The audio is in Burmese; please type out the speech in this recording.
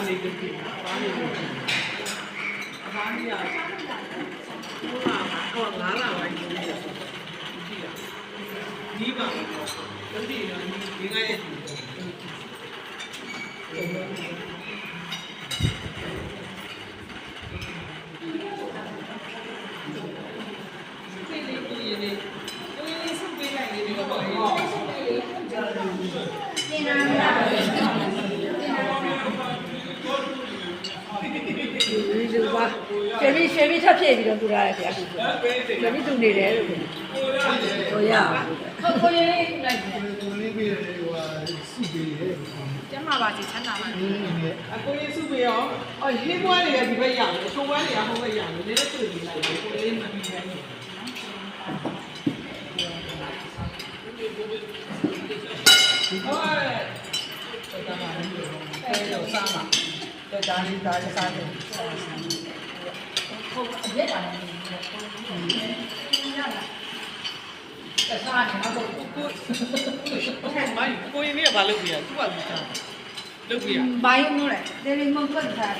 နေကြပြီဘာနေလဲဘာနေရဟုတ်လားငါးလာပါနေတယ်ဒီပါတော့ဒီတော့ဒီငါရဲ့ရွှေပြီးထပ်ဖြည့်ပြီးတော့ပူထားတယ်ဗျာရွှေပြီးတူနေတယ်လို့ဟိုရကိုရင်းလေးလိုက်တယ်ကိုလေးပေးတယ်ဟိုစုပေးတယ်ကျမ်းမာပါစီချမ်းသာပါစေအကိုလေးစုပေးရောအော်ဟင်းပွားတွေကဒီဘက်ရောက်တယ်ချုံပွားတွေကဟိုဘက်ရောက်တယ်နည်းနည်းတွေ့နေလိုက်တယ်ကိုလေးမပြီးနိုင်ဘူးဟုတ်ကဲ့တော်တာပါအဲ့တော့စားပါတော်တာလေးဒါစားတယ်ဟုတ်အရက်ပါနေတယ်ရလားတစားနေတော့ကိုရင်လေးကဘာလုပ်ပြရသူ့ဘာလုပ်ပြရဘာယုံလို့လဲလေလေမုတ်ထွက်ထား